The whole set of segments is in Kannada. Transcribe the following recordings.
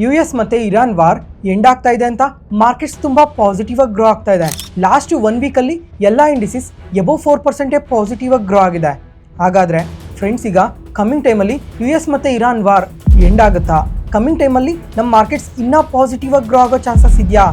US ಮತ್ತೆ ಇರಾನ್ ವಾರ್ ಎಂಡ್ ಆಗ್ತಾ ಇದೆ ಅಂತ ಮಾರ್ಕೆಟ್ಸ್ ತುಂಬಾ ಪಾಸಿಟಿವ್ ಆಗಿ ಗ್ರೋ ಆಗ್ತಾ ಇದೆ. ಲಾಸ್ಟ್ 1 ವೀಕ್ ಅಲ್ಲಿ ಎಲ್ಲಾ ಇಂಡಿಸಸ್ ಎಬೋ 4% ಪಾಸಿಟಿವ್ ಆಗಿ ಗ್ರೋ ಆಗಿದೆ. ಹಾಗಾದ್ರೆ ಫ್ರೆಂಡ್ಸ್, ಈಗ ಕಮಿಂಗ್ ಟೈಮಲ್ಲಿ US ಮತ್ತೆ ಇರಾನ್ ವಾರ್ ಎಂಡ್ ಆಗುತ್ತಾ? ಕಮಿಂಗ್ ಟೈಮಲ್ಲಿ ನಮ್ಮ ಮಾರ್ಕೆಟ್ಸ್ ಇನ್ನೂ ಪಾಸಿಟಿವ್ ಆಗಿ ಗ್ರೋ ಆಗೋ ಚಾನ್ಸಸ್ ಇದೆಯಾ?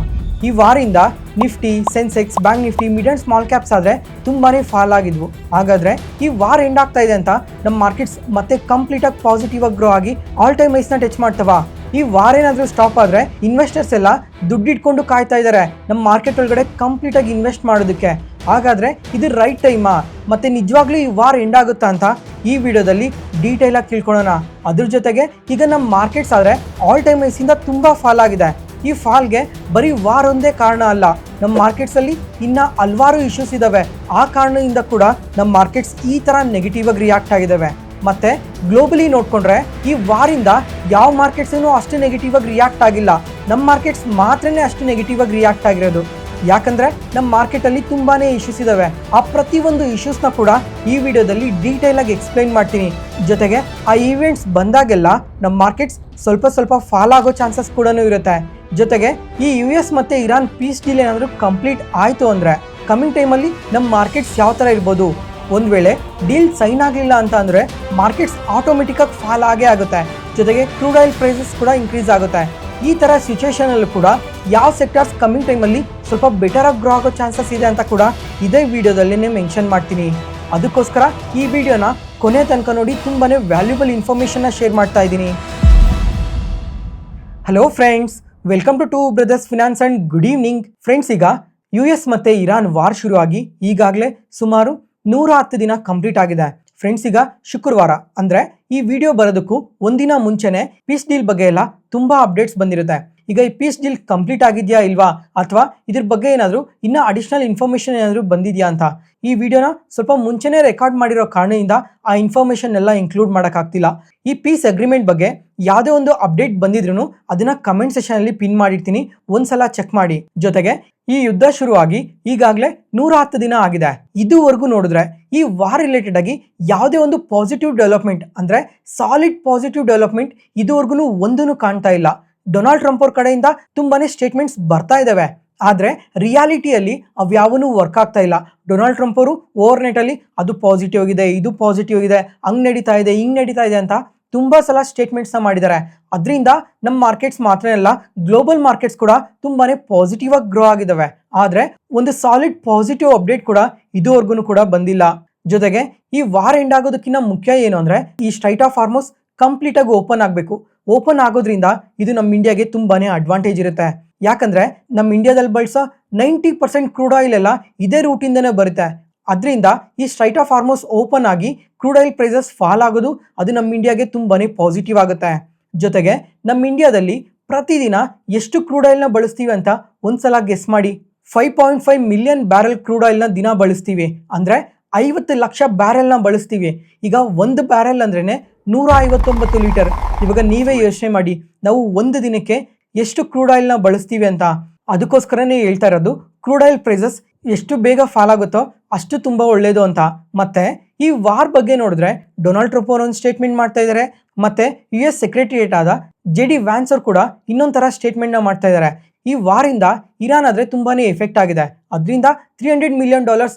ಈ ವಾರಿಂದ Nifty, Sensex, bank Nifty, mid and small caps ಆದರೆ ತುಂಬಾನೇ ಫಾಲ್ ಆಗಿದ್ವು. ಹಾಗಾದರೆ ಈ ವಾರ್ ಎಂಡ್ ಆಗ್ತಾ ಇದೆ ಅಂತ ನಮ್ಮ ಮಾರ್ಕೆಟ್ಸ್ ಮತ್ತೆ ಕಂಪ್ಲೀಟಾಗಿ ಪಾಸಿಟಿವ್ ಆಗಿ ಗ್ರೋ ಆಗಿ ಆಲ್ ಟೈಮ್ ಹೈಸ್ನ ಟಚ್ ಮಾಡ್ತವಾ? ಈ ವಾರ್ ಏನಾದರೂ ಸ್ಟಾಪ್ ಆದರೆ ಇನ್ವೆಸ್ಟರ್ಸ್ ಎಲ್ಲ ದುಡ್ಡಿಟ್ಕೊಂಡು ಕಾಯ್ತಾ ಇದ್ದಾರೆ ನಮ್ಮ ಮಾರ್ಕೆಟ್ ಒಳಗಡೆ ಕಂಪ್ಲೀಟಾಗಿ ಇನ್ವೆಸ್ಟ್ ಮಾಡೋದಕ್ಕೆ. ಹಾಗಾದರೆ ಇದು ರೈಟ್ ಟೈಮಾ? ಮತ್ತು ನಿಜವಾಗ್ಲೂ ಈ ವಾರ್ ಎಂಡ್ ಆಗುತ್ತಾ ಅಂತ ಈ ವಿಡಿಯೋದಲ್ಲಿ ಡೀಟೇಲ್ ಆಗಿ ತಿಳ್ಕೊಳ್ಳೋಣ. ಅದ್ರ ಜೊತೆಗೆ ಈಗ ನಮ್ಮ ಮಾರ್ಕೆಟ್ಸ್ ಆದರೆ ಆಲ್ ಟೈಮ್ ಹೈಸಿಂದ ತುಂಬ ಫಾಲ್ ಆಗಿದೆ. ಈ ಫಾಲ್ಗೆ ಬರೀ ವಾರ್ ಒಂದೇ ಕಾರಣ ಅಲ್ಲ, ನಮ್ಮ ಮಾರ್ಕೆಟ್ಸಲ್ಲಿ ಇನ್ನೂ ಹಲವಾರು ಇಶ್ಯೂಸ್ ಇದ್ದಾವೆ. ಆ ಕಾರಣದಿಂದ ಕೂಡ ನಮ್ಮ ಮಾರ್ಕೆಟ್ಸ್ ಈ ಥರ ನೆಗೆಟಿವ್ ಆಗಿ ರಿಯಾಕ್ಟ್ ಆಗಿದ್ದಾವೆ. ಮತ್ತು ಗ್ಲೋಬಲಿ ನೋಡಿಕೊಂಡ್ರೆ ಈ ವಾರಿಂದ ಯಾವ ಮಾರ್ಕೆಟ್ಸೂ ಅಷ್ಟು ನೆಗೆಟಿವ್ ಆಗಿ ರಿಯಾಕ್ಟ್ ಆಗಿಲ್ಲ. ನಮ್ಮ ಮಾರ್ಕೆಟ್ಸ್ ಮಾತ್ರನೇ ಅಷ್ಟು ನೆಗೆಟಿವ್ ಆಗಿ ರಿಯಾಕ್ಟ್ ಆಗಿರೋದು. ಯಾಕಂದರೆ ನಮ್ಮ ಮಾರ್ಕೆಟಲ್ಲಿ ತುಂಬಾ ಇಶ್ಯೂಸ್ ಇದ್ದಾವೆ. ಆ ಪ್ರತಿಯೊಂದು ಇಶ್ಯೂಸ್ನ ಕೂಡ ಈ ವಿಡಿಯೋದಲ್ಲಿ ಡೀಟೇಲಾಗಿ ಎಕ್ಸ್ಪ್ಲೈನ್ ಮಾಡ್ತೀನಿ. ಜೊತೆಗೆ ಆ ಈವೆಂಟ್ಸ್ ಬಂದಾಗೆಲ್ಲ ನಮ್ಮ ಮಾರ್ಕೆಟ್ಸ್ ಸ್ವಲ್ಪ ಫಾಲ್ ಆಗೋ ಚಾನ್ಸಸ್ ಕೂಡ ಇರುತ್ತೆ. ಜೊತೆಗೆ ಈ US ಮತ್ತು ಇರಾನ್ ಪೀಸ್ ಡೀಲ್ ಏನಾದರೂ ಕಂಪ್ಲೀಟ್ ಆಯಿತು ಅಂದರೆ ಕಮಿಂಗ್ ಟೈಮಲ್ಲಿ ನಮ್ಮ ಮಾರ್ಕೆಟ್ಸ್ ಯಾವ ಥರ ಇರ್ಬೋದು? ಒಂದು ವೇಳೆ ಡೀಲ್ ಸೈನ್ ಆಗಲಿಲ್ಲ ಅಂತ ಅಂದರೆ ಮಾರ್ಕೆಟ್ಸ್ ಆಟೋಮೆಟಿಕ್ಕಾಗಿ ಫಾಲ್ ಆಗೇ ಆಗುತ್ತೆ. ಜೊತೆಗೆ ಕ್ರೂಡ್ ಆಯಿಲ್ ಪ್ರೈಸಸ್ ಕೂಡ ಇನ್ಕ್ರೀಸ್ ಆಗುತ್ತೆ. ಈ ಥರ ಸಿಚುವೇಶನಲ್ಲೂ ಕೂಡ ಯಾವ ಸೆಕ್ಟರ್ಸ್ ಕಮಿಂಗ್ ಟೈಮಲ್ಲಿ ಸ್ವಲ್ಪ ಬೆಟರಾಗಿ ಗ್ರೋ ಆಗೋ ಚಾನ್ಸಸ್ ಇದೆ ಅಂತ ಕೂಡ ಇದೇ ವಿಡಿಯೋದಲ್ಲೇ ಮೆನ್ಷನ್ ಮಾಡ್ತೀನಿ. ಅದಕ್ಕೋಸ್ಕರ ಈ ವಿಡಿಯೋನ ಕೊನೆ ತನಕ ನೋಡಿ, ತುಂಬಾ ವ್ಯಾಲ್ಯೂಬಲ್ ಇನ್ಫಾರ್ಮೇಷನ್ನ ಶೇರ್ ಮಾಡ್ತಾ ಇದ್ದೀನಿ. Hello friends, welcome to Brothers Finance and good evening. Friends, ಈಗ US ಮತ್ತು ಇರಾನ್ ವಾರ್ ಶುರುವಾಗಿ ಈಗಾಗಲೇ ಸುಮಾರು 110 ದಿನ ಕಂಪ್ಲೀಟ್ ಆಗಿದೆ. ಫ್ರೆಂಡ್ಸ್, ಈಗ ಶುಕ್ರವಾರ ಅಂದರೆ ಈ ವಿಡಿಯೋ ಬರೋದಕ್ಕೂ ಒಂದಿನ ಮುಂಚೆನೆ ಪೀಸ್ ಡೀಲ್ ಬಗ್ಗೆ ಎಲ್ಲ ತುಂಬ ಅಪ್ಡೇಟ್ಸ್ ಬಂದಿರುತ್ತೆ. ಈಗ ಈ ಪೀಸ್ ಡೀಲ್ ಕಂಪ್ಲೀಟ್ ಆಗಿದೆಯಾ ಇಲ್ವಾ, ಅಥವಾ ಇದ್ರ ಬಗ್ಗೆ ಏನಾದರೂ ಇನ್ನೂ ಅಡಿಷ್ನಲ್ ಇನ್ಫಾರ್ಮೇಷನ್ ಏನಾದರೂ ಬಂದಿದೆಯಾ ಅಂತ ಈ ವಿಡಿಯೋನ ಸ್ವಲ್ಪ ಮುಂಚೆನೇ ರೆಕಾರ್ಡ್ ಮಾಡಿರೋ ಕಾರಣದಿಂದ ಆ ಇನ್ಫಾರ್ಮೇಷನ್ ಎಲ್ಲ ಇನ್ಕ್ಲೂಡ್ ಮಾಡೋಕ್ಕಾಗ್ತಿಲ್ಲ. ಈ ಪೀಸ್ ಅಗ್ರಿಮೆಂಟ್ ಬಗ್ಗೆ ಯಾವುದೇ ಒಂದು ಅಪ್ಡೇಟ್ ಬಂದಿದ್ರೂ ಅದನ್ನು ಕಮೆಂಟ್ ಸೆಷನಲ್ಲಿ ಪಿನ್ ಮಾಡಿರ್ತೀನಿ, ಒಂದ್ಸಲ ಚೆಕ್ ಮಾಡಿ. ಜೊತೆಗೆ ಈ ಯುದ್ಧ ಶುರುವಾಗಿ ಈಗಾಗಲೇ 110 ದಿನ ಆಗಿದೆ. ಇದುವರೆಗೂ ನೋಡಿದ್ರೆ ಈ ವಾರ್ ರಿಲೇಟೆಡ್ ಆಗಿ ಯಾವುದೇ ಒಂದು ಪಾಸಿಟಿವ್ ಡೆವಲಪ್ಮೆಂಟ್ ಅಂದರೆ ಸಾಲಿಡ್ ಪಾಸಿಟಿವ್ ಡೆವಲಪ್ಮೆಂಟ್ ಇದುವರೆಗೂ ಒಂದೂ ಕಾಣ್ತಾ ಇಲ್ಲ. ಡೊನಾಲ್ಡ್ ಟ್ರಂಪ್ ಅವ್ರ ಕಡೆಯಿಂದ ತುಂಬಾನೇ ಸ್ಟೇಟ್ಮೆಂಟ್ಸ್ ಬರ್ತಾ ಇದ್ದಾವೆ, ಆದರೆ ರಿಯಾಲಿಟಿಯಲ್ಲಿ ಅವ್ಯಾವೂ ವರ್ಕ್ ಆಗ್ತಾ ಇಲ್ಲ. ಡೊನಾಲ್ಡ್ ಟ್ರಂಪ್ ಅವರು ಓವರ್ ನೈಟಲ್ಲಿ ಅದು ಪಾಸಿಟಿವ್ ಆಗಿದೆ, ಇದು ಪಾಸಿಟಿವ್ ಆಗಿದೆ, ಹಂಗೆ ನಡೀತಾ ಇದೆ, ಹಿಂಗೆ ನಡೀತಾ ಇದೆ ಅಂತ ತುಂಬ ಸಲ ಸ್ಟೇಟ್ಮೆಂಟ್ಸ್ನ ಮಾಡಿದ್ದಾರೆ. ಅದರಿಂದ ನಮ್ಮ ಮಾರ್ಕೆಟ್ಸ್ ಮಾತ್ರ ಅಲ್ಲ, ಗ್ಲೋಬಲ್ ಮಾರ್ಕೆಟ್ಸ್ ಕೂಡ ತುಂಬಾ ಪಾಸಿಟಿವ್ ಆಗಿ ಗ್ರೋ ಆಗಿದ್ದಾವೆ. ಆದರೆ ಒಂದು ಸಾಲಿಡ್ ಪಾಸಿಟಿವ್ ಅಪ್ಡೇಟ್ ಕೂಡ ಇದುವರೆಗೂ ಕೂಡ ಬಂದಿಲ್ಲ. ಜೊತೆಗೆ ಈ ವಾರ್ ಎಂಡ್ ಆಗೋದಕ್ಕಿಂತ ಮುಖ್ಯ ಏನು ಅಂದರೆ ಈ ಸ್ಟ್ರೈಟ್ ಆಫ್ ಹಾರ್ಮೋಸ್ ಕಂಪ್ಲೀಟಾಗಿ ಓಪನ್ ಆಗಬೇಕು. ಓಪನ್ ಆಗೋದ್ರಿಂದ ಇದು ನಮ್ಮ ಇಂಡಿಯಾಗೆ ತುಂಬಾ ಅಡ್ವಾಂಟೇಜ್ ಇರುತ್ತೆ. ಯಾಕಂದರೆ ನಮ್ಮ ಇಂಡಿಯಾದಲ್ಲಿ ಬಳಸೋ 90% ಕ್ರೂಡ್ ಆಯಿಲ್ ಎಲ್ಲ ಇದೇ ರೂಟಿಂದನೇ ಬರುತ್ತೆ. ಅದರಿಂದ ಈ ಸ್ಟ್ರೈಟ್ ಆಫ್ ಹಾರ್ಮೋಸ್ ಓಪನ್ ಆಗಿ ಕ್ರೂಡ್ ಆಯಿಲ್ ಪ್ರೈಸಸ್ ಫಾಲ್ ಆಗೋದು ಅದು ನಮ್ಮ ಇಂಡಿಯಾಗೆ ತುಂಬಾ ಪಾಸಿಟಿವ್ ಆಗುತ್ತೆ. ಜೊತೆಗೆ ನಮ್ಮ ಇಂಡಿಯಾದಲ್ಲಿ ಪ್ರತಿದಿನ ಎಷ್ಟು ಕ್ರೂಡ್ ಆಯಿಲ್ನ ಬಳಸ್ತೀವಿ ಅಂತ ಒಂದ್ಸಲ ಗೆಸ್ ಮಾಡಿ. 5.5 ಮಿಲಿಯನ್ ಬ್ಯಾರೆಲ್ ಕ್ರೂಡ್ ಆಯಿಲ್ನ ದಿನ ಬಳಸ್ತೀವಿ, ಅಂದರೆ 50 ಲಕ್ಷ ಬ್ಯಾರೆಲ್ನ ಬಳಸ್ತೀವಿ. ಈಗ ಒಂದು ಬ್ಯಾರೆಲ್ ಅಂದ್ರೇ 159 ಲೀಟರ್. ಇವಾಗ ನೀವೇ ಯೋಚನೆ ಮಾಡಿ, ನಾವು ಒಂದು ದಿನಕ್ಕೆ ಎಷ್ಟು ಕ್ರೂಡ್ ಆಯಿಲ್ನ ಬಳಸ್ತೀವಿ ಅಂತ. ಅದಕ್ಕೋಸ್ಕರನೇ ಹೇಳ್ತಾ ಇರೋದು, ಕ್ರೂಡ್ ಆಯಿಲ್ ಪ್ರೈಸಸ್ ಎಷ್ಟು ಬೇಗ ಫಾಲ್ ಆಗುತ್ತೋ ಅಷ್ಟು ತುಂಬ ಒಳ್ಳೆಯದು ಅಂತ. ಮತ್ತು ಈ ವಾರ್ ಬಗ್ಗೆ ನೋಡಿದ್ರೆ ಡೊನಾಲ್ಡ್ ಟ್ರಂಪ್ ಅವರು ಒಂದು ಸ್ಟೇಟ್ಮೆಂಟ್ ಮಾಡ್ತಾ ಇದ್ದಾರೆ, ಮತ್ತು US ಸೆಕ್ರೆಟರಿಯೇಟ್ ಆದ JD ವ್ಯಾನ್ಸ್ ಅವರು ಕೂಡ ಇನ್ನೊಂಥರ ಸ್ಟೇಟ್ಮೆಂಟ್ನ ಮಾಡ್ತಾ ಇದ್ದಾರೆ. ಈ ವಾರಿಂದ ಇರಾನ್ ಆದರೆ ತುಂಬಾ ಎಫೆಕ್ಟ್ ಆಗಿದೆ, ಅದರಿಂದ $300 ಮಿಲಿಯನ್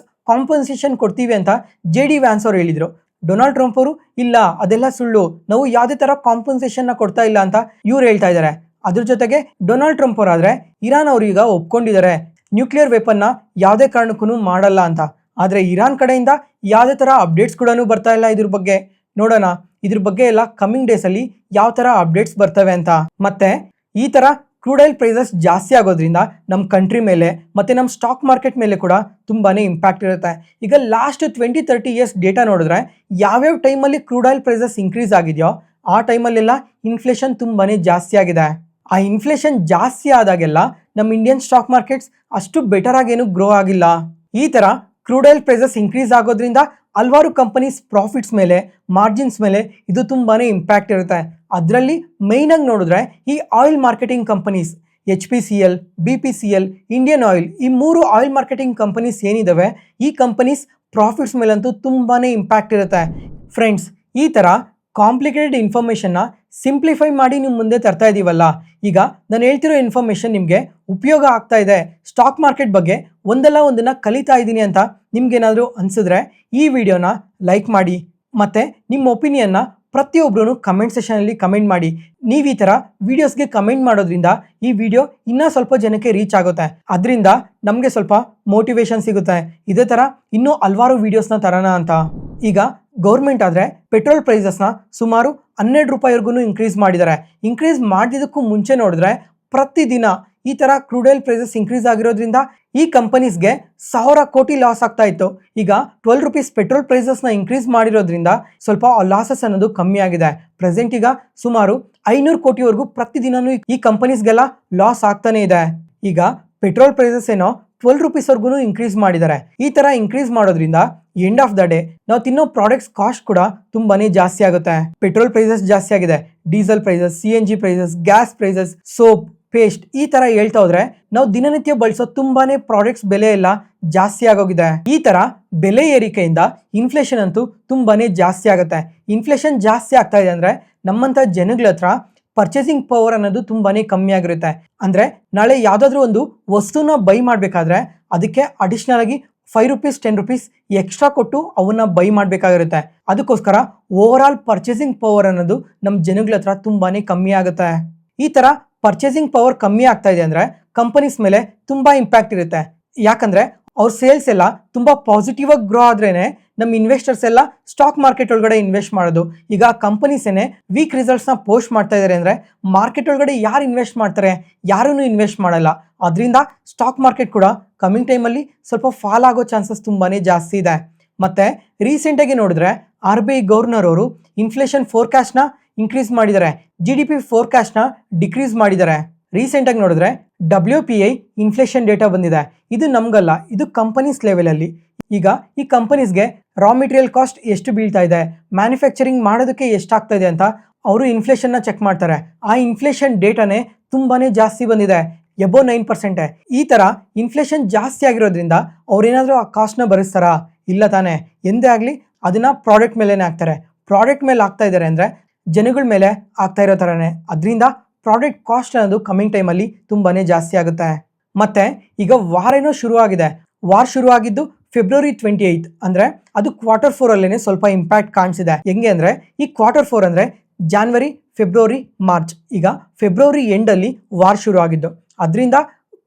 ಕಾಂಪನ್ಸೇಷನ್ ಕೊಡ್ತೀವಿ ಅಂತ JD ವ್ಯಾನ್ಸ್ ಅವರು ಹೇಳಿದರು. ಡೊನಾಲ್ಡ್ ಟ್ರಂಪ್ ಅವರು ಇಲ್ಲ, ಅದೆಲ್ಲ ಸುಳ್ಳು, ನಾವು ಯಾವುದೇ ಥರ ಕಾಂಪನ್ಸೇಷನ್ನ ಕೊಡ್ತಾ ಇಲ್ಲ ಅಂತ ಇವ್ರು ಹೇಳ್ತಾ ಇದ್ದಾರೆ. ಅದ್ರ ಜೊತೆಗೆ ಡೊನಾಲ್ಡ್ ಟ್ರಂಪ್ ಅವರಾದರೆ ಇರಾನ್ ಅವರು ಈಗ ಒಪ್ಕೊಂಡಿದ್ದಾರೆ ನ್ಯೂಕ್ಲಿಯರ್ ವೆಪನ್ನ ಯಾವುದೇ ಕಾರಣಕ್ಕೂ ಮಾಡಲ್ಲ ಅಂತ. ಆದರೆ ಇರಾನ್ ಕಡೆಯಿಂದ ಯಾವುದೇ ಥರ ಅಪ್ಡೇಟ್ಸ್ ಕೂಡ ಬರ್ತಾ ಇಲ್ಲ. ಇದ್ರ ಬಗ್ಗೆ ನೋಡೋಣ, ಇದ್ರ ಬಗ್ಗೆ ಎಲ್ಲ ಕಮ್ಮಿಂಗ್ ಡೇಸಲ್ಲಿ ಯಾವ ಥರ ಅಪ್ಡೇಟ್ಸ್ ಬರ್ತವೆ ಅಂತ. ಮತ್ತು ಈ ಥರ ಕ್ರೂಡ್ ಆಯಿಲ್ ಪ್ರೈಸಸ್ ಜಾಸ್ತಿ ಆಗೋದ್ರಿಂದ ನಮ್ಮ ಕಂಟ್ರಿ ಮೇಲೆ ಮತ್ತು ನಮ್ಮ ಸ್ಟಾಕ್ ಮಾರ್ಕೆಟ್ ಮೇಲೆ ಕೂಡ ತುಂಬಾ ಇಂಪ್ಯಾಕ್ಟ್ ಇರುತ್ತೆ. ಈಗ ಲಾಸ್ಟ್ 20-30 ಇಯರ್ಸ್ ಡೇಟಾ ನೋಡಿದ್ರೆ ಯಾವ್ಯಾವ ಟೈಮಲ್ಲಿ ಕ್ರೂಡ್ ಆಯಿಲ್ ಪ್ರೈಸಸ್ ಇನ್ಕ್ರೀಸ್ ಆಗಿದೆಯೋ ಆ ಟೈಮಲ್ಲೆಲ್ಲ ಇನ್ಫ್ಲೇಷನ್ ತುಂಬಾ ಜಾಸ್ತಿ ಆಗಿದೆ. ಆ ಇನ್ಫ್ಲೇಷನ್ ಜಾಸ್ತಿ ಆದಾಗೆಲ್ಲ ನಮ್ಮ ಇಂಡಿಯನ್ ಸ್ಟಾಕ್ ಮಾರ್ಕೆಟ್ಸ್ ಅಷ್ಟು ಬೆಟರ್ ಆಗೇನು ಗ್ರೋ ಆಗಿಲ್ಲ. ಈ ಥರ ಕ್ರೂಡ್ ಆಯಿಲ್ ಪ್ರೈಸಸ್ ಇನ್ಕ್ರೀಸ್ ಆಗೋದ್ರಿಂದ ಹಲವಾರು ಕಂಪನೀಸ್ ಪ್ರಾಫಿಟ್ಸ್ ಮೇಲೆ, ಮಾರ್ಜಿನ್ಸ್ ಮೇಲೆ ಇದು ತುಂಬಾ ಇಂಪ್ಯಾಕ್ಟ್ ಇರುತ್ತೆ. ಅದರಲ್ಲಿ ಮೇಯ್ನಾಗಿ ನೋಡಿದ್ರೆ ಈ oil marketing companies HPCL, BPCL, Indian oil, ಈ 3 ಆಯಿಲ್ ಮಾರ್ಕೆಟಿಂಗ್ ಕಂಪನೀಸ್ ಏನಿದ್ದಾವೆ ಈ ಕಂಪನೀಸ್ ಪ್ರಾಫಿಟ್ಸ್ ಮೇಲಂತೂ ತುಂಬಾ ಇಂಪ್ಯಾಕ್ಟ್ ಇರುತ್ತೆ. ಫ್ರೆಂಡ್ಸ್, ಈ ಥರ ಕಾಂಪ್ಲಿಕೇಟೆಡ್ ಇನ್ಫಾರ್ಮೇಷನ್ನ ಸಿಂಪ್ಲಿಫೈ ಮಾಡಿ ನಿಮ್ಮ ಮುಂದೆ ತರ್ತಾ ಇದ್ದೀವಲ್ಲ. ಈಗ ನಾನು ಹೇಳ್ತಿರೋ ಇನ್ಫಾರ್ಮೇಷನ್ ನಿಮಗೆ ಉಪಯೋಗ ಆಗ್ತಾ ಇದೆ, ಸ್ಟಾಕ್ ಮಾರ್ಕೆಟ್ ಬಗ್ಗೆ ಒಂದಲ್ಲ ಒಂದನ್ನು ಕಲಿತಾ ಇದ್ದೀನಿ ಅಂತ ನಿಮ್ಗೇನಾದರೂ ಅನಿಸಿದ್ರೆ ಈ ವಿಡಿಯೋನ ಲೈಕ್ ಮಾಡಿ, ಮತ್ತು ನಿಮ್ಮ ಒಪಿನಿಯನ್ನ ಪ್ರತಿಯೊಬ್ಬರೂ ಕಮೆಂಟ್ ಸೆಷನಲ್ಲಿ ಕಮೆಂಟ್ ಮಾಡಿ. ನೀವು ಈ ಥರ ವೀಡಿಯೋಸ್ಗೆ ಕಮೆಂಟ್ ಮಾಡೋದ್ರಿಂದ ಈ ವಿಡಿಯೋ ಇನ್ನೂ ಸ್ವಲ್ಪ ಜನಕ್ಕೆ ರೀಚ್ ಆಗುತ್ತೆ, ಅದರಿಂದ ನಮಗೆ ಸ್ವಲ್ಪ ಮೋಟಿವೇಶನ್ ಸಿಗುತ್ತೆ ಇದೇ ಥರ ಇನ್ನೂ ಹಲವಾರು ವೀಡಿಯೋಸ್ನ ತರೋಣ ಅಂತ. ಈಗ ಗೌರ್ಮೆಂಟ್ ಆದರೆ ಪೆಟ್ರೋಲ್ ಪ್ರೈಸಸ್ನ ಸುಮಾರು 12 ರೂಪಾಯಿವರೆಗೂ ಇನ್ಕ್ರೀಸ್ ಮಾಡಿದ್ದಾರೆ. ಇನ್ಕ್ರೀಸ್ ಮಾಡಿದ್ದಕ್ಕೂ ಮುಂಚೆ ನೋಡಿದ್ರೆ ಪ್ರತಿದಿನ ಈ ಥರ ಕ್ರೂಡ್ ಆಯಿಲ್ ಪ್ರೈಸಸ್ ಇನ್ಕ್ರೀಸ್ ಆಗಿರೋದ್ರಿಂದ ಈ ಕಂಪನೀಸ್ಗೆ 1000 ಕೋಟಿ ಲಾಸ್ ಆಗ್ತಾ ಇತ್ತು. ಈಗ 12 ರೂಪೀಸ್ ಪೆಟ್ರೋಲ್ ಪ್ರೈಸಸ್ನ ಇನ್ಕ್ರೀಸ್ ಮಾಡಿರೋದ್ರಿಂದ ಸ್ವಲ್ಪ ಲಾಸಸ್ ಅನ್ನೋದು ಕಮ್ಮಿ ಆಗಿದೆ. ಪ್ರೆಸೆಂಟ್ ಈಗ ಸುಮಾರು 500 ಕೋಟಿವರೆಗೂ ಪ್ರತಿದಿನನೂ ಈ ಕಂಪನೀಸ್ಗೆಲ್ಲ ಲಾಸ್ ಆಗ್ತಾನೆ ಇದೆ. ಈಗ ಪೆಟ್ರೋಲ್ ಪ್ರೈಸಸ್ ಏನೋ 12 ರೂಪೀಸ್ವರೆಗೂ ಇನ್ಕ್ರೀಸ್ ಮಾಡಿದ್ದಾರೆ. ಈ ಥರ ಇನ್ಕ್ರೀಸ್ ಮಾಡೋದ್ರಿಂದ ಎಂಡ್ ಆಫ್ ದ ಡೇ ನಾವು ತಿನ್ನೋ ಪ್ರಾಡಕ್ಟ್ಸ್ ಕಾಸ್ಟ್ ಕೂಡ ತುಂಬಾನೇ ಜಾಸ್ತಿ ಆಗುತ್ತೆ. ಪೆಟ್ರೋಲ್ ಪ್ರೈಸಸ್ ಜಾಸ್ತಿ ಆಗಿದೆ, diesel prices, CNG prices, gas prices, soap, paste ಈ ತರ ಹೇಳ್ತಾ ಹೋದ್ರೆ ನಾವು ದಿನನಿತ್ಯ ಬಳಸೋ ತುಂಬಾನೇ ಪ್ರಾಡಕ್ಟ್ಸ್ ಬೆಲೆ ಎಲ್ಲ ಜಾಸ್ತಿ ಆಗೋಗಿದೆ. ಈ ತರ ಬೆಲೆ ಏರಿಕೆಯಿಂದ ಇನ್ಫ್ಲೇಷನ್ ಅಂತೂ ತುಂಬಾನೇ ಜಾಸ್ತಿ ಆಗುತ್ತೆ. ಇನ್ಫ್ಲೇಷನ್ ಜಾಸ್ತಿ ಆಗ್ತಾ ಇದೆ ಅಂದ್ರೆ ನಮ್ಮಂತ ಜನಗಳ ಹತ್ರ ಪರ್ಚೇಸಿಂಗ್ ಪವರ್ ಅನ್ನೋದು ತುಂಬಾನೇ ಕಮ್ಮಿ ಆಗಿರುತ್ತೆ. ಅಂದ್ರೆ ನಾಳೆ ಯಾವ್ದಾದ್ರು ಒಂದು ವಸ್ತುನ ಬೈ ಮಾಡ್ಬೇಕಾದ್ರೆ ಅದಕ್ಕೆ ಅಡಿಷನಲ್ ಆಗಿ 5 ರೂಪೀಸ್ 10 ರೂಪೀಸ್ ಎಕ್ಸ್ಟ್ರಾ ಕೊಟ್ಟು ಅವನ್ನ ಬೈ ಮಾಡಬೇಕಾಗಿರುತ್ತೆ. ಅದಕ್ಕೋಸ್ಕರ ಓವರ್ ಆಲ್ ಪರ್ಚೇಸಿಂಗ್ ಪವರ್ ಅನ್ನೋದು ನಮ್ಮ ಜನಗಳ ಹತ್ರ ತುಂಬಾನೇ ಕಮ್ಮಿ ಆಗುತ್ತೆ. ಈ ತರ ಪರ್ಚೇಸಿಂಗ್ ಪವರ್ ಕಮ್ಮಿ ಆಗ್ತಾ ಇದೆ ಅಂದ್ರೆ ಕಂಪನೀಸ್ ಮೇಲೆ ತುಂಬಾ ಇಂಪ್ಯಾಕ್ಟ್ ಇರುತ್ತೆ. ಯಾಕಂದ್ರೆ ಅವ್ರ ಸೇಲ್ಸ್ ಎಲ್ಲ ತುಂಬಾ ಪಾಸಿಟಿವ್ ಆಗಿ ಗ್ರೋ ಆದ್ರೇನೆ ನಮ್ಮ ಇನ್ವೆಸ್ಟರ್ಸ್ ಎಲ್ಲ ಸ್ಟಾಕ್ ಮಾರ್ಕೆಟ್ ಒಳಗಡೆ ಇನ್ವೆಸ್ಟ್ ಮಾಡೋದು. ಈಗ ಕಂಪನೀಸ್ ಏನೇ ವೀಕ್ ರಿಸಲ್ಟ್ಸ್ನ ಪೋಸ್ಟ್ ಮಾಡ್ತಾ ಇದ್ದಾರೆ ಅಂದ್ರೆ ಮಾರ್ಕೆಟ್ ಒಳಗಡೆ ಯಾರು ಇನ್ವೆಸ್ಟ್ ಮಾಡ್ತಾರೆ? ಯಾರೂ ಇನ್ವೆಸ್ಟ್ ಮಾಡಲ್ಲ. ಅದರಿಂದ ಸ್ಟಾಕ್ ಮಾರ್ಕೆಟ್ ಕೂಡ ಕಮಿಂಗ್ ಟೈಮಲ್ಲಿ ಸ್ವಲ್ಪ ಫಾಲ್ ಆಗೋ ಚಾನ್ಸಸ್ ತುಂಬಾನೇ ಜಾಸ್ತಿ ಇದೆ. ಮತ್ತೆ ರೀಸೆಂಟಾಗಿ ನೋಡಿದ್ರೆ RBI ಗವರ್ನರ್ ಅವರು ಇನ್ಫ್ಲೇಷನ್ ಫೋರ್ಕಾಸ್ಟ್ನ ಇನ್ಕ್ರೀಸ್ ಮಾಡಿದ್ದಾರೆ, GDP ಫೋರ್ಕಾಸ್ಟ್ನ ಡಿಕ್ರೀಸ್ ಮಾಡಿದ್ದಾರೆ. ರೀಸೆಂಟಾಗಿ ನೋಡಿದ್ರೆ WPI ಇನ್ಫ್ಲೇಷನ್ ಡೇಟಾ ಬಂದಿದೆ. ಇದು ನಮಗಲ್ಲ, ಇದು ಕಂಪನೀಸ್ ಲೆವೆಲಲ್ಲಿ. ಈಗ ಈ ಕಂಪನೀಸ್ಗೆ ರಾ ಮೆಟೀರಿಯಲ್ ಕಾಸ್ಟ್ ಎಷ್ಟು ಬೀಳ್ತಾ ಇದೆ, ಮ್ಯಾನುಫ್ಯಾಕ್ಚರಿಂಗ್ ಮಾಡೋದಕ್ಕೆ ಎಷ್ಟಾಗ್ತಾ ಇದೆ ಅಂತ ಅವರು ಇನ್ಫ್ಲೇಷನ್ನ ಚೆಕ್ ಮಾಡ್ತಾರೆ. ಆ ಇನ್ಫ್ಲೇಷನ್ ಡೇಟಾನೇ ತುಂಬಾನೇ ಜಾಸ್ತಿ ಬಂದಿದೆ, ಎಬೋ 9%. ಈ ಥರ ಇನ್ಫ್ಲೇಷನ್ ಜಾಸ್ತಿ ಆಗಿರೋದ್ರಿಂದ ಅವ್ರೇನಾದರೂ ಆ ಕಾಸ್ಟ್ನ ಭರಿಸ್ತಾರಾ? ಇಲ್ಲ ತಾನೇ. ಎಂದೇ ಆಗಲಿ ಅದನ್ನ ಪ್ರಾಡಕ್ಟ್ ಮೇಲೇ ಹಾಕ್ತಾರೆ. ಪ್ರಾಡಕ್ಟ್ ಮೇಲೆ ಆಗ್ತಾ ಇದ್ದಾರೆ ಅಂದರೆ ಜನಗಳ ಮೇಲೆ ಆಗ್ತಾ ಇರೋ ಥರನೇ. ಅದರಿಂದ ಪ್ರಾಡಕ್ಟ್ ಕಾಸ್ಟ್ ಅನ್ನೋದು ಕಮಿಂಗ್ ಟೈಮಲ್ಲಿ ತುಂಬಾನೇ ಜಾಸ್ತಿ ಆಗುತ್ತೆ. ಮತ್ತೆ ಈಗ ವಾರೇನೋ ಶುರುವಾಗಿದೆ. ವಾರ್ ಶುರುವಾಗಿದ್ದು February 28 ಅಂದರೆ ಅದು Q4 ಅಲ್ಲೇ ಸ್ವಲ್ಪ ಇಂಪ್ಯಾಕ್ಟ್ ಕಾಣಿಸಿದೆ. ಹೆಂಗೆ ಅಂದರೆ ಈ Q4 ಅಂದರೆ January, February, March. ಈಗ ಫೆಬ್ರವರಿ ಎಂಡಲ್ಲಿ ವಾರ್ ಶುರು ಆಗಿದ್ದು, ಅದರಿಂದ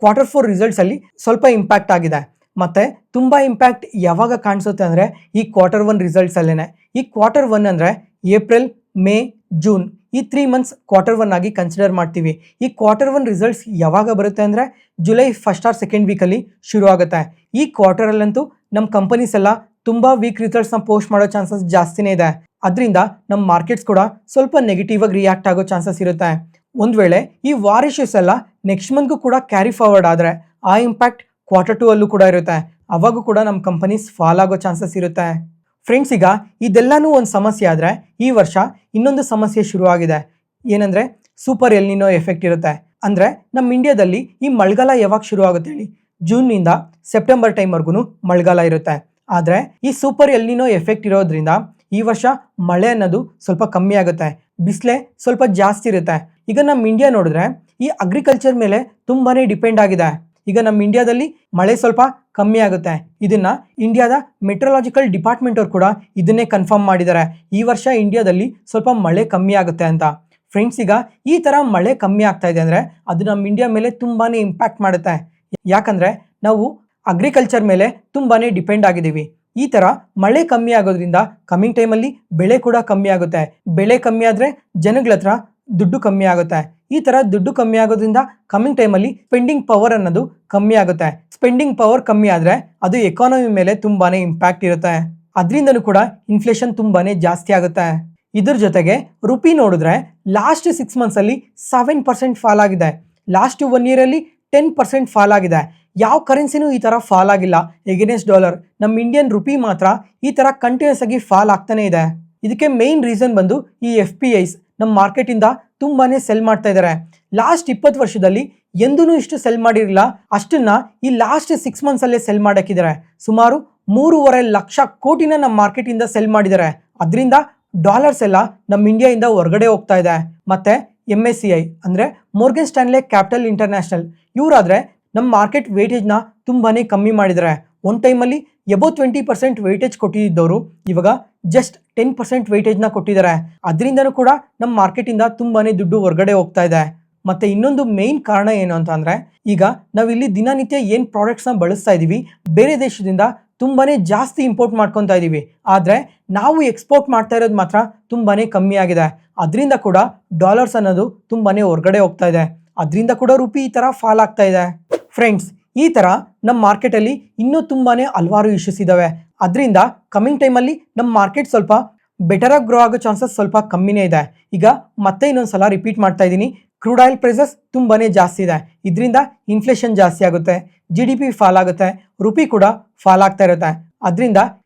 Q4 ರಿಸಲ್ಟ್ಸಲ್ಲಿ ಸ್ವಲ್ಪ ಇಂಪ್ಯಾಕ್ಟ್ ಆಗಿದೆ. ಮತ್ತು ತುಂಬ ಇಂಪ್ಯಾಕ್ಟ್ ಯಾವಾಗ ಕಾಣಿಸುತ್ತೆ ಅಂದರೆ ಈ Q1 ರಿಸಲ್ಟ್ಸಲ್ಲೇ. ಈ Q1 ಅಂದರೆ ಏಪ್ರಿಲ್, ಮೇ, ಜೂನ್ ಈ 3 ಮಂತ್ಸ್ Q1 ಆಗಿ ಕನ್ಸಿಡರ್ ಮಾಡ್ತೀವಿ. ಈ Q1 ರಿಸಲ್ಟ್ಸ್ ಯಾವಾಗ ಬರುತ್ತೆ ಅಂದರೆ ಜುಲೈ 1st or 2nd ವೀಕಲ್ಲಿ ಶುರು ಆಗುತ್ತೆ. ಈ ಕ್ವಾರ್ಟರಲ್ಲಂತೂ ನಮ್ಮ ಕಂಪನೀಸ್ ಎಲ್ಲ ತುಂಬ ವೀಕ್ ರಿಸಲ್ಟ್ಸ್ನ ಪೋಸ್ಟ್ ಮಾಡೋ ಚಾನ್ಸಸ್ ಜಾಸ್ತಿನೇ ಇದೆ. ಅದರಿಂದ ನಮ್ಮ ಮಾರ್ಕೆಟ್ಸ್ ಕೂಡ ಸ್ವಲ್ಪ ನೆಗೆಟಿವ್ ಆಗಿ ರಿಯಾಕ್ಟ್ ಆಗೋ ಚಾನ್ಸಸ್ ಇರುತ್ತೆ. ಒಂದು ವೇಳೆ ಈ ವಾರ್ ಇಶ್ಯೂಸ್ ಎಲ್ಲ ನೆಕ್ಸ್ಟ್ ಮಂತ್ಗೂ ಕೂಡ ಕ್ಯಾರಿ ಫಾರ್ವರ್ಡ್ ಆದರೆ ಆ ಇಂಪ್ಯಾಕ್ಟ್ Q2 ಅಲ್ಲೂ ಕೂಡ ಇರುತ್ತೆ. ಅವಾಗೂ ಕೂಡ ನಮ್ಮ ಕಂಪನೀಸ್ ಫಾಲ್ ಆಗೋ ಚಾನ್ಸಸ್ ಇರುತ್ತೆ. ಫ್ರೆಂಡ್ಸ್, ಈಗ ಇದೆಲ್ಲನೂ ಒಂದು ಸಮಸ್ಯೆ ಆದರೆ ಈ ವರ್ಷ ಇನ್ನೊಂದು ಸಮಸ್ಯೆ ಶುರುವಾಗಿದೆ. ಏನಂದರೆ ಸೂಪರ್ ಎಲ್ ನಿನೋ ಎಫೆಕ್ಟ್ ಇರುತ್ತೆ. ಅಂದರೆ ನಮ್ಮ ಇಂಡಿಯಾದಲ್ಲಿ ಈ ಮಳೆಗಾಲ ಯಾವಾಗ ಶುರು ಆಗುತ್ತೆ ಹೇಳಿ? ಜೂನ್ನಿಂದ ಸೆಪ್ಟೆಂಬರ್ ಟೈಮ್ವರೆಗೂ ಮಳೆಗಾಲ ಇರುತ್ತೆ. ಆದರೆ ಈ ಸೂಪರ್ ಎಲ್ ನಿನೋ ಎಫೆಕ್ಟ್ ಇರೋದ್ರಿಂದ ಈ ವರ್ಷ ಮಳೆ ಅನ್ನೋದು ಸ್ವಲ್ಪ ಕಮ್ಮಿ ಆಗುತ್ತೆ, ಬಿಸಿಲೇ ಸ್ವಲ್ಪ ಜಾಸ್ತಿ ಇರುತ್ತೆ. ಈಗ ನಮ್ಮ ಇಂಡಿಯಾ ನೋಡಿದ್ರೆ ಈ ಅಗ್ರಿಕಲ್ಚರ್ ಮೇಲೆ ತುಂಬಾ ಡಿಪೆಂಡ್ ಆಗಿದೆ. ಈಗ ನಮ್ಮ ಇಂಡಿಯಾದಲ್ಲಿ ಮಳೆ ಸ್ವಲ್ಪ ಕಮ್ಮಿ ಆಗುತ್ತೆ. ಇದನ್ನ ಇಂಡಿಯಾದ ಮೆಟ್ರಲಾಜಿಕಲ್ ಡಿಪಾರ್ಟ್ಮೆಂಟ್ ಅವ್ರು ಕೂಡ ಇದನ್ನೇ ಕನ್ಫರ್ಮ್ ಮಾಡಿದ್ದಾರೆ, ಈ ವರ್ಷ ಇಂಡಿಯಾದಲ್ಲಿ ಸ್ವಲ್ಪ ಮಳೆ ಕಮ್ಮಿ ಆಗುತ್ತೆ ಅಂತ. ಫ್ರೆಂಡ್ಸ್, ಈಗ ಈ ಥರ ಮಳೆ ಕಮ್ಮಿ ಆಗ್ತಾ ಇದೆ ಅಂದರೆ ಅದು ನಮ್ಮ ಇಂಡಿಯಾ ಮೇಲೆ ತುಂಬಾ ಇಂಪ್ಯಾಕ್ಟ್ ಮಾಡುತ್ತೆ. ಯಾಕಂದರೆ ನಾವು ಅಗ್ರಿಕಲ್ಚರ್ ಮೇಲೆ ತುಂಬಾ ಡಿಪೆಂಡ್ ಆಗಿದ್ದೀವಿ. ಈ ಥರ ಮಳೆ ಕಮ್ಮಿ ಆಗೋದ್ರಿಂದ ಕಮ್ಮಿಂಗ್ ಟೈಮಲ್ಲಿ ಬೆಳೆ ಕೂಡ ಕಮ್ಮಿ ಆಗುತ್ತೆ. ಬೆಳೆ ಕಮ್ಮಿ ಆದರೆ ಜನಗಳ ಹತ್ರ ದುಡ್ಡು ಕಮ್ಮಿ ಆಗುತ್ತೆ. ಈ ಥರ ದುಡ್ಡು ಕಮ್ಮಿ ಆಗೋದ್ರಿಂದ ಕಮ್ಮಿಂಗ್ ಟೈಮಲ್ಲಿ ಸ್ಪೆಂಡಿಂಗ್ ಪವರ್ ಅನ್ನೋದು ಕಮ್ಮಿ ಆಗುತ್ತೆ. ಸ್ಪೆಂಡಿಂಗ್ ಪವರ್ ಕಮ್ಮಿ ಆದರೆ ಅದು ಎಕಾನಮಿ ಮೇಲೆ ತುಂಬಾ ಇಂಪ್ಯಾಕ್ಟ್ ಇರುತ್ತೆ. ಅದರಿಂದನೂ ಕೂಡ ಇನ್ಫ್ಲೇಷನ್ ತುಂಬಾ ಜಾಸ್ತಿ ಆಗುತ್ತೆ. ಇದ್ರ ಜೊತೆಗೆ ರುಪಿ ನೋಡಿದ್ರೆ ಲಾಸ್ಟ್ 6 ಮಂತ್ಸಲ್ಲಿ 7% ಫಾಲ್ ಆಗಿದೆ. ಲಾಸ್ಟ್ 1 ಇಯರಲ್ಲಿ 10% ಫಾಲ್ ಆಗಿದೆ. ಯಾವ ಕರೆನ್ಸಿನೂ ಈ ಥರ ಫಾಲ್ ಆಗಿಲ್ಲ ಎಗೇನೆಸ್ಟ್ ಡಾಲರ್. ನಮ್ಮ ಇಂಡಿಯನ್ ರುಪಿ ಮಾತ್ರ ಈ ಥರ ಕಂಟಿನ್ಯೂಸ್ ಆಗಿ ಫಾಲ್ ಆಗ್ತಾನೆ ಇದೆ. ಇದಕ್ಕೆ ಮೇನ್ ರೀಸನ್ ಬಂದು ಈ FPIs ನಮ್ಮ ಮಾರ್ಕೆಟಿಂದ ತುಂಬಾ ಸೆಲ್ ಮಾಡ್ತಾ ಇದ್ದಾರೆ. ಲಾಸ್ಟ್ 20 ವರ್ಷದಲ್ಲಿ ಎಂದೂ ಇಷ್ಟು ಸೆಲ್ ಮಾಡಿರಲಿಲ್ಲ. ಅಷ್ಟನ್ನ ಈ ಲಾಸ್ಟ್ 6 ಮಂತ್ಸಲ್ಲೇ ಸೆಲ್ ಮಾಡಕ್ಕಿದ್ದಾರೆ. ಸುಮಾರು 3.5 ಲಕ್ಷ ಕೋಟಿನ ನಮ್ಮ ಮಾರ್ಕೆಟಿಂದ ಸೆಲ್ ಮಾಡಿದ್ದಾರೆ. ಅದರಿಂದ ಡಾಲರ್ಸ್ ಎಲ್ಲ ನಮ್ಮ ಇಂಡಿಯಾದಿಂದ ಹೊರಗಡೆ ಹೋಗ್ತಾ ಇದೆ. ಮತ್ತೆ MSCI ಅಂದರೆ ಮೋರ್ಗನ್ ಸ್ಟ್ಯಾನ್ಲೆ ಕ್ಯಾಪಿಟಲ್ ಇಂಟರ್ನ್ಯಾಷನಲ್ ಇವರಾದರೆ ನಮ್ಮ ಮಾರ್ಕೆಟ್ ವೇಟೇಜ್ನ ತುಂಬಾ ಕಮ್ಮಿ ಮಾಡಿದ್ದಾರೆ. ಒಂದು ಟೈಮಲ್ಲಿ ಎಬೋ 20% ವೇಟೇಜ್ ಕೊಟ್ಟಿದ್ದವರು ಇವಾಗ ಜಸ್ಟ್ 10% ವೇಟೇಜ್ನ ಕೊಟ್ಟಿದ್ದಾರೆ. ಅದರಿಂದನೂ ಕೂಡ ನಮ್ಮ ಮಾರ್ಕೆಟಿಂದ ತುಂಬಾ ದುಡ್ಡು ಹೊರಗಡೆ ಹೋಗ್ತಾ ಇದೆ. ಮತ್ತು ಇನ್ನೊಂದು ಮೇನ್ ಕಾರಣ ಏನು ಅಂತ ಅಂದರೆ, ಈಗ ನಾವಿಲ್ಲಿ ದಿನನಿತ್ಯ ಏನು ಪ್ರಾಡಕ್ಟ್ಸ್ನ ಬಳಸ್ತಾ ಇದ್ದೀವಿ ಬೇರೆ ದೇಶದಿಂದ ತುಂಬಾ ಜಾಸ್ತಿ ಇಂಪೋರ್ಟ್ ಮಾಡ್ಕೊತಾ ಇದ್ದೀವಿ. ಆದರೆ ನಾವು ಎಕ್ಸ್ಪೋರ್ಟ್ ಮಾಡ್ತಾ ಇರೋದು ಮಾತ್ರ ತುಂಬಾ ಕಮ್ಮಿ ಆಗಿದೆ. ಅದರಿಂದ ಕೂಡ ಡಾಲರ್ಸ್ ಅನ್ನೋದು ತುಂಬಾ ಹೊರಗಡೆ ಹೋಗ್ತಾ ಇದೆ. ಅದರಿಂದ ಕೂಡ ರುಪಿ ಈ ಥರ ಫಾಲ್ ಆಗ್ತಾ ಇದೆ. ಫ್ರೆಂಡ್ಸ್, ಈ ಥರ ನಮ್ಮ ಮಾರ್ಕೆಟಲ್ಲಿ ಇನ್ನೂ ತುಂಬಾ ಹಲವಾರು ಇಶ್ಯೂಸ್ ಇದ್ದಾವೆ. ಅದರಿಂದ ಕಮಿಂಗ್ ಟೈಮಲ್ಲಿ ನಮ್ಮ ಮಾರ್ಕೆಟ್ ಸ್ವಲ್ಪ ಬೆಟರಾಗಿ ಗ್ರೋ ಆಗೋ ಚಾನ್ಸಸ್ ಸ್ವಲ್ಪ ಕಮ್ಮಿನೇ ಇದೆ. ಈಗ ಮತ್ತೆ ಇನ್ನೊಂದು ಸಲ ರಿಪೀಟ್ ಮಾಡ್ತಾ ಇದ್ದೀನಿ, ಕ್ರೂಡ್ ಆಯಿಲ್ ಪ್ರೈಸಸ್ ತುಂಬಾ ಜಾಸ್ತಿ ಇದೆ. ಇದರಿಂದ ಇನ್ಫ್ಲೇಷನ್ ಜಾಸ್ತಿ ಆಗುತ್ತೆ, GDP ಫಾಲ್ ಆಗುತ್ತೆ, ರುಪಿ ಕೂಡ ಫಾಲ್ ಆಗ್ತಾ ಇರುತ್ತೆ. ಅದರಿಂದ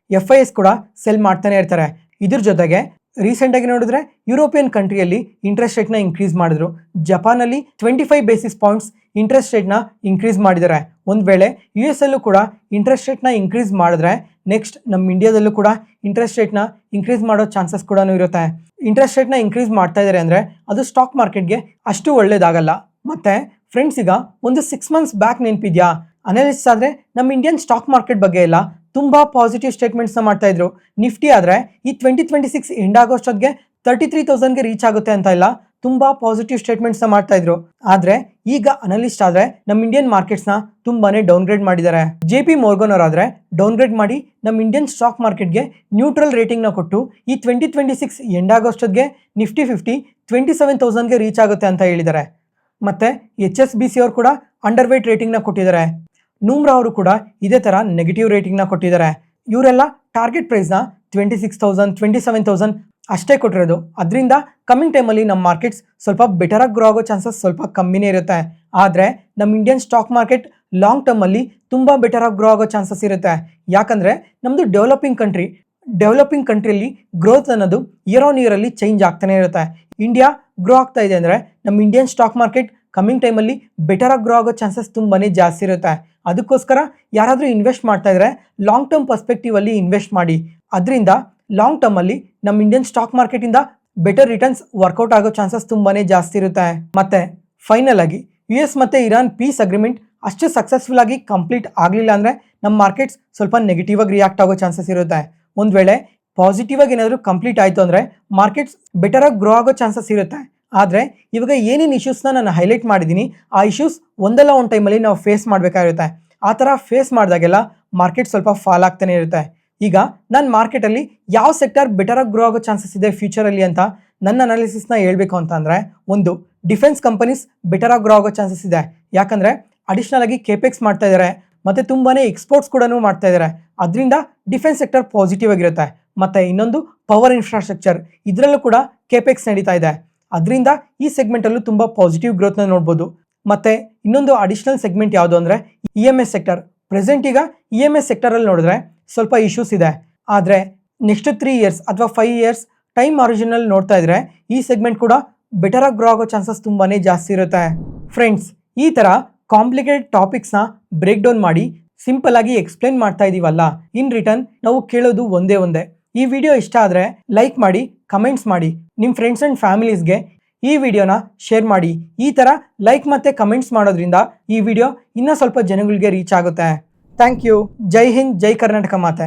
FIS ಕೂಡ ಸೆಲ್ ಮಾಡ್ತಾನೆ ಇರ್ತಾರೆ. ಇದ್ರ ಜೊತೆಗೆ ರೀಸೆಂಟಾಗಿ ನೋಡಿದ್ರೆ ಯುರೋಪಿಯನ್ ಕಂಟ್ರಿಯಲ್ಲಿ ಇಂಟ್ರೆಸ್ಟ್ ರೇಟ್ನ ಇನ್ಕ್ರೀಸ್ ಮಾಡಿದ್ರು. ಜಪಾನಲ್ಲಿ 25 ಬೇಸಿಸ್ ಪಾಯಿಂಟ್ಸ್ ಇಂಟ್ರೆಸ್ಟ್ ರೇಟ್ನ ಇನ್ಕ್ರೀಸ್ ಮಾಡಿದ್ದಾರೆ. ಒಂದು ವೇಳೆ US ಅಲ್ಲೂ ಕೂಡ ಇಂಟ್ರೆಸ್ಟ್ ರೇಟ್ನ ಇನ್ಕ್ರೀಸ್ ಮಾಡಿದ್ರೆ ನೆಕ್ಸ್ಟ್ ನಮ್ಮ ಇಂಡಿಯಾದಲ್ಲೂ ಕೂಡ ಇಂಟ್ರೆಸ್ಟ್ ರೇಟ್ನ ಇನ್ಕ್ರೀಸ್ ಮಾಡೋ ಚಾನ್ಸಸ್ ಕೂಡ ಇರುತ್ತೆ. ಇಂಟ್ರೆಸ್ಟ್ ರೇಟ್ನ ಇನ್ಕ್ರೀಸ್ ಮಾಡ್ತಾ ಇದ್ದಾರೆ ಅಂದರೆ ಅದು ಸ್ಟಾಕ್ ಮಾರ್ಕೆಟ್ಗೆ ಅಷ್ಟು ಒಳ್ಳೇದಾಗಲ್ಲ. ಮತ್ತು ಫ್ರೆಂಡ್ಸ್, ಈಗ ಒಂದು 6 ಮಂತ್ಸ್ ಬ್ಯಾಕ್ ನೆನಪಿದ್ಯಾ, ಅನಾಲಿಸಿಸ್ ಆದರೆ ನಮ್ಮ ಇಂಡಿಯನ್ ಸ್ಟಾಕ್ ಮಾರ್ಕೆಟ್ ಬಗ್ಗೆ ಎಲ್ಲ ತುಂಬ ಪಾಸಿಟಿವ್ ಸ್ಟೇಟ್ಮೆಂಟ್ಸ್ನ ಮಾಡ್ತಾ ಇದ್ರು. ನಿಫ್ಟಿ ಆದರೆ ಈ 2026 ಎಂಡ್ ಆಗೋಷ್ಟೊತ್ತಿಗೆ 33,000ಗೆ ರೀಚ್ ಆಗುತ್ತೆ ಅಂತ ಇಲ್ಲ ತುಂಬ ಪಾಸಿಟಿವ್ ಸ್ಟೇಟ್ಮೆಂಟ್ಸ್ನ ಮಾಡ್ತಾ ಇದ್ರು. ಆದರೆ ಈಗ ಅನಲಿಸ್ಟ್ ಆದರೆ ನಮ್ಮ ಇಂಡಿಯನ್ ಮಾರ್ಕೆಟ್ಸ್ನ ತುಂಬಾ ಡೌನ್ಗ್ರೇಡ್ ಮಾಡಿದ್ದಾರೆ. JP Morgan ಅವರಾದರೆ ಡೌನ್ಗ್ರೇಡ್ ಮಾಡಿ ನಮ್ಮ ಇಂಡಿಯನ್ ಸ್ಟಾಕ್ ಮಾರ್ಕೆಟ್ಗೆ ನ್ಯೂಟ್ರಲ್ ರೇಟಿಂಗ್ನ ಕೊಟ್ಟು ಈ 2026 ಎಂಡ್ ಆಗೋಷ್ಟೊತ್ತಿಗೆ ನಿಫ್ಟಿ 50 27,000ಗೆ ರೀಚ್ ಆಗುತ್ತೆ ಅಂತ ಹೇಳಿದ್ದಾರೆ. ಮತ್ತು HSBC ಅವರು ಕೂಡ ಅಂಡರ್ ವೇಟ್ ರೇಟಿಂಗ್ನ ಕೊಟ್ಟಿದ್ದಾರೆ. ನೂಮ್ರಾ ಅವರು ಕೂಡ ಇದೇ ಥರ ನೆಗೆಟಿವ್ ರೇಟಿಂಗ್ನ ಕೊಟ್ಟಿದ್ದಾರೆ. ಇವರೆಲ್ಲ ಟಾರ್ಗೆಟ್ ಪ್ರೈಸ್ನ 26,000 27,000 ಅಷ್ಟೇ ಕೊಟ್ಟಿರೋದು. ಅದರಿಂದ ಕಮಿಂಗ್ ಟೈಮಲ್ಲಿ ನಮ್ಮ ಮಾರ್ಕೆಟ್ಸ್ ಸ್ವಲ್ಪ ಬೆಟರಾಗಿ ಗ್ರೋ ಆಗೋ ಚಾನ್ಸಸ್ ಸ್ವಲ್ಪ ಕಮ್ಮಿನೇ ಇರುತ್ತೆ. ಆದರೆ ನಮ್ಮ ಇಂಡಿಯನ್ ಸ್ಟಾಕ್ ಮಾರ್ಕೆಟ್ ಲಾಂಗ್ ಟರ್ಮಲ್ಲಿ ತುಂಬ ಬೆಟರಾಗಿ ಗ್ರೋ ಆಗೋ ಚಾನ್ಸಸ್ ಇರುತ್ತೆ. ಯಾಕಂದರೆ ನಮ್ಮದು ಡೆವಲಪಿಂಗ್ ಕಂಟ್ರಿಯಲ್ಲಿ ಗ್ರೋತ್ ಅನ್ನೋದು ಇಯರ್ ಆನ್ ಇಯರಲ್ಲಿ ಚೇಂಜ್ ಆಗ್ತಾನೆ ಇರುತ್ತೆ. ಇಂಡಿಯಾ ಗ್ರೋ ಆಗ್ತಾ ಇದೆ ಅಂದರೆ ನಮ್ಮ ಇಂಡಿಯನ್ ಸ್ಟಾಕ್ ಮಾರ್ಕೆಟ್ ಕಮಿಂಗ್ ಟೈಮಲ್ಲಿ ಬೆಟರಾಗಿ ಗ್ರೋ ಆಗೋ ಚಾನ್ಸಸ್ ತುಂಬಾ ಜಾಸ್ತಿ ಇರುತ್ತೆ. ಅದಕ್ಕೋಸ್ಕರ ಯಾರಾದರೂ ಇನ್ವೆಸ್ಟ್ ಮಾಡ್ತಾ ಇದ್ರೆ ಲಾಂಗ್ ಟರ್ಮ್ ಪರ್ಸ್ಪೆಕ್ಟಿವಲ್ಲಿ ಇನ್ವೆಸ್ಟ್ ಮಾಡಿ. ಅದರಿಂದ ಲಾಂಗ್ ಟರ್ಮಲ್ಲಿ ನಮ್ಮ ಇಂಡಿಯನ್ ಸ್ಟಾಕ್ ಮಾರ್ಕೆಟಿಂದ ಬೆಟರ್ ರಿಟರ್ನ್ಸ್ ವರ್ಕೌಟ್ ಆಗೋ ಚಾನ್ಸಸ್ ತುಂಬಾ ಜಾಸ್ತಿ ಇರುತ್ತೆ. ಮತ್ತು ಫೈನಲ್ ಆಗಿ US ಮತ್ತು ಇರಾನ್ ಪೀಸ್ ಅಗ್ರಿಮೆಂಟ್ ಅಷ್ಟು ಸಕ್ಸಸ್ಫುಲ್ ಆಗಿ ಕಂಪ್ಲೀಟ್ ಆಗಲಿಲ್ಲ ಅಂದರೆ ನಮ್ಮ ಮಾರ್ಕೆಟ್ಸ್ ಸ್ವಲ್ಪ ನೆಗೆಟಿವ್ ಆಗಿ ರಿಯಾಕ್ಟ್ ಆಗೋ ಚಾನ್ಸಸ್ ಇರುತ್ತೆ. ಒಂದು ವೇಳೆ ಪಾಸಿಟಿವ್ ಆಗಿ ಏನಾದರೂ ಕಂಪ್ಲೀಟ್ ಆಯಿತು ಅಂದರೆ ಮಾರ್ಕೆಟ್ಸ್ ಬೆಟರಾಗಿ ಗ್ರೋ ಆಗೋ ಚಾನ್ಸಸ್ ಇರುತ್ತೆ. ಆದರೆ ಇವಾಗ ಏನೇನು ಇಶ್ಯೂಸ್ನ ನಾನು ಹೈಲೈಟ್ ಮಾಡಿದ್ದೀನಿ ಆ ಇಶ್ಯೂಸ್ ಒಂದಲ್ಲ ಒಂದು ಟೈಮಲ್ಲಿ ನಾವು ಫೇಸ್ ಮಾಡಬೇಕಾಗಿರುತ್ತೆ. ಆ ಥರ ಫೇಸ್ ಮಾಡಿದಾಗೆಲ್ಲ ಮಾರ್ಕೆಟ್ ಸ್ವಲ್ಪ ಫಾಲ್ ಆಗ್ತಾನೆ ಇರುತ್ತೆ. ಈಗ ನಾನು ಮಾರ್ಕೆಟಲ್ಲಿ ಯಾವ ಸೆಕ್ಟರ್ ಬೆಟರಾಗಿ ಗ್ರೋ ಆಗೋ ಚಾನ್ಸಸ್ ಇದೆ ಫ್ಯೂಚರಲ್ಲಿ ಅಂತ ನನ್ನ ಅನಾಲಿಸಿಸ್ನ ಹೇಳಬೇಕು ಅಂತ ಅಂದರೆ, ಒಂದು ಡಿಫೆನ್ಸ್ ಕಂಪನೀಸ್ ಬೆಟರಾಗಿ ಗ್ರೋ ಆಗೋ ಚಾನ್ಸಸ್ ಇದೆ. ಯಾಕಂದರೆ ಅಡಿಷ್ನಲ್ ಆಗಿ ಕೇಪೆಕ್ಸ್ ಮಾಡ್ತಾ ಇದ್ದಾರೆ ಮತ್ತು ತುಂಬಾ ಎಕ್ಸ್ಪೋರ್ಟ್ಸ್ ಕೂಡ ಮಾಡ್ತಾ ಇದ್ದಾರೆ. ಅದರಿಂದ ಡಿಫೆನ್ಸ್ ಸೆಕ್ಟರ್ ಪಾಸಿಟಿವ್ ಆಗಿರುತ್ತೆ. ಮತ್ತು ಇನ್ನೊಂದು ಪವರ್ ಇನ್ಫ್ರಾಸ್ಟ್ರಕ್ಚರ್, ಇದರಲ್ಲೂ ಕೂಡ ಕೇಪೆಕ್ಸ್ ನಡೀತಾ ಇದೆ. ಅದರಿಂದ ಈ ಸೆಗ್ಮೆಂಟಲ್ಲೂ ತುಂಬ ಪಾಸಿಟಿವ್ ಗ್ರೋತ್ನ ನೋಡ್ಬೋದು. ಮತ್ತು ಇನ್ನೊಂದು ಅಡಿಷ್ನಲ್ ಸೆಗ್ಮೆಂಟ್ ಯಾವುದು ಅಂದರೆ EMS ಸೆಕ್ಟರ್. ಪ್ರೆಸೆಂಟ್ ಈಗ EMS ಸೆಕ್ಟರಲ್ಲಿ ನೋಡಿದ್ರೆ ಸ್ವಲ್ಪ ಇಶ್ಯೂಸ್ ಇದೆ. ಆದರೆ ನೆಕ್ಸ್ಟ್ 3 ಇಯರ್ಸ್ ಅಥವಾ 5 ಇಯರ್ಸ್ ಟೈಮ್ ಆರಿಜಿನಲ್ಲಿ ನೋಡ್ತಾ ಇದ್ರೆ ಈ ಸೆಗ್ಮೆಂಟ್ ಕೂಡ ಬೆಟರಾಗಿ ಗ್ರೋ ಆಗೋ ಚಾನ್ಸಸ್ ತುಂಬಾ ಜಾಸ್ತಿ ಇರುತ್ತೆ. ಫ್ರೆಂಡ್ಸ್, ಈ ಥರ ಕಾಂಪ್ಲಿಕೇಟೆಡ್ ಟಾಪಿಕ್ಸ್ನ ಬ್ರೇಕ್ ಡೌನ್ ಮಾಡಿ ಸಿಂಪಲ್ ಆಗಿ ಎಕ್ಸ್ಪ್ಲೇನ್ ಮಾಡ್ತಾ ಇದೀವಲ್ಲ, ಇನ್ ರಿಟರ್ನ್ ನಾವು ಕೇಳೋದು ಒಂದೇ. ಈ ವಿಡಿಯೋ ಇಷ್ಟ ಆದರೆ ಲೈಕ್ ಮಾಡಿ, ಕಮೆಂಟ್ಸ್ ಮಾಡಿ, ನಿಮ್ಮ ಫ್ರೆಂಡ್ಸ್ ಆ್ಯಂಡ್ ಫ್ಯಾಮಿಲೀಸ್ಗೆ ಈ ವಿಡಿಯೋನ ಶೇರ್ ಮಾಡಿ. ಈ ಥರ ಲೈಕ್ ಮತ್ತು ಕಮೆಂಟ್ಸ್ ಮಾಡೋದ್ರಿಂದ ಈ ವಿಡಿಯೋ ಇನ್ನೂ ಸ್ವಲ್ಪ ಜನಗಳಿಗೆ ರೀಚ್ ಆಗುತ್ತೆ. Thank you. ಜೈ ಹಿಂದ್, ಜೈ ಕರ್ನಾಟಕ ಮಾತೆ.